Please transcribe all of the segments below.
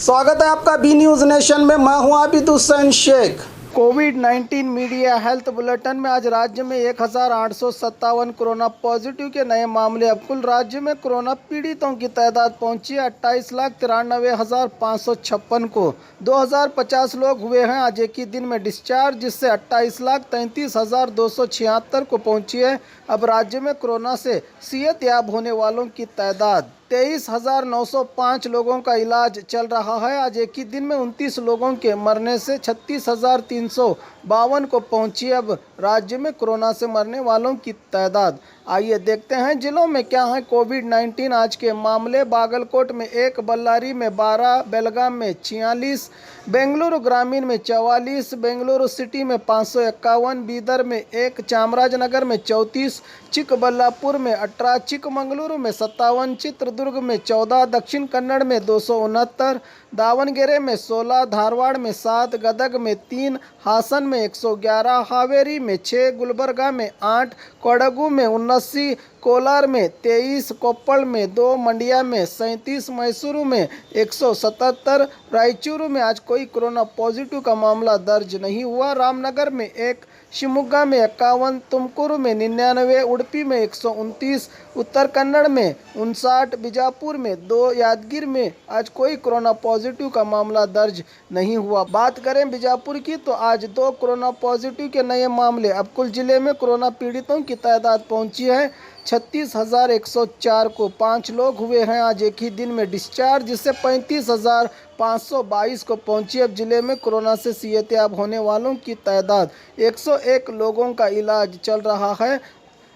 स्वागत है आपका बी न्यूज़ नेशन में। मैं हूं आबिद हुसैन शेख। कोविड-19 मीडिया हेल्थ बुलेटिन में आज राज्य में 1857 कोरोना पॉजिटिव के नए मामले। अब कुल राज्य में कोरोना पीड़ितों की तादाद पहुंची है 28,93,556 को। 2050 लोग हुए हैं आज एक ही दिन में डिस्चार्ज, जिससे 28,33,276 को पहुंची है। अब राज्य में कोरोना से सेहतयाब होने वालों की तादाद 23,905 लोगों का इलाज चल रहा है। आज एक ही दिन में 29 लोगों के मरने से 36,352 को पहुंची अब राज्य में कोरोना से मरने वालों की तादाद। आइए देखते हैं जिलों में क्या है कोविड-19 आज के मामले। बागलकोट में 1, बल्लारी में 12, बेलगाम में 46, बेंगलुरु ग्रामीण में 44, बेंगलुरु सिटी में 551, बीदर में 1, चामराजनगर में 34, चिकबल्लापुर में 18, चिकमंगलुरु में 57, चित्रदुर्ग में 14, दक्षिण कन्नड़ में 269, दावणगेरे में 16, धारवाड़ में 7, गदग में 3, हासन में 111, हावेरी में 6, गुलबर्गा में 8, कोडगु में 79, कोलार में 23, कोप्पल में 2, मंडिया में 37, मैसूरू में 177, रायचूरू में आज कोई कोरोना पॉजिटिव का मामला दर्ज नहीं हुआ। रामनगर में 1, शिवमोगा में 51, तुमकुरु में 99, उडुपी में 129, उत्तर कन्नड़ में 59, बीजापुर में 2, यादगीर में आज कोई कोरोना पॉजिटिव का मामला दर्ज नहीं हुआ। बात करें बीजापुर की तो आज 2 कोरोना पॉजिटिव के नए मामले। अब कुल जिले में कोरोना पीड़ितों की तादाद पहुंची है 36,104 को। 5 लोग हुए हैं आज एक ही दिन में डिस्चार्ज, जिससे 35,522 को पहुंची। अब जिले में कोरोना से सेहतयाब होने वालों की तादाद 101 लोगों का इलाज चल रहा है।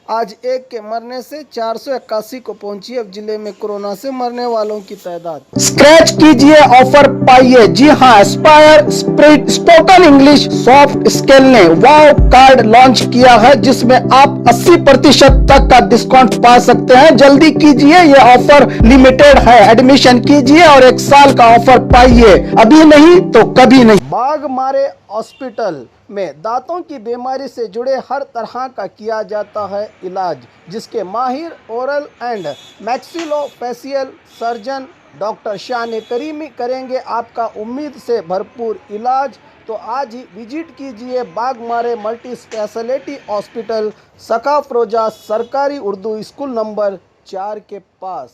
आज एक के मरने से 481 को पहुंची अब जिले में कोरोना से मरने वालों की तादाद। स्क्रैच कीजिए, ऑफर पाइए। जी हां, Aspire spoken English soft skill ने वाव कार्ड लॉन्च किया है, जिसमें आप 80% तक का डिस्काउंट पा सकते हैं। जल्दी कीजिए, ये ऑफर लिमिटेड है। एडमिशन कीजिए और 1 साल का ऑफर पाइए, अभी नहीं तो कभी नहीं। बाघमारे हॉस्पिटल में दांतों की बीमारी से जुड़े हर तरह का किया जाता है इलाज, जिसके माहिर oral and maxillofacial surgeon doctor शान करीमी करेंगे आपका उम्मीद से भरपूर इलाज। तो आज ही विजिट कीजिए बाघमारे मल्टी स्पेशलिटी हॉस्पिटल, सकाफरोजा सरकारी उर्दू स्कूल नंबर 4 के पास।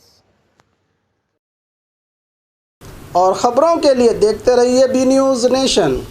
और खबरों के लिए देखते रहिए बी न्यूज़ नेशन।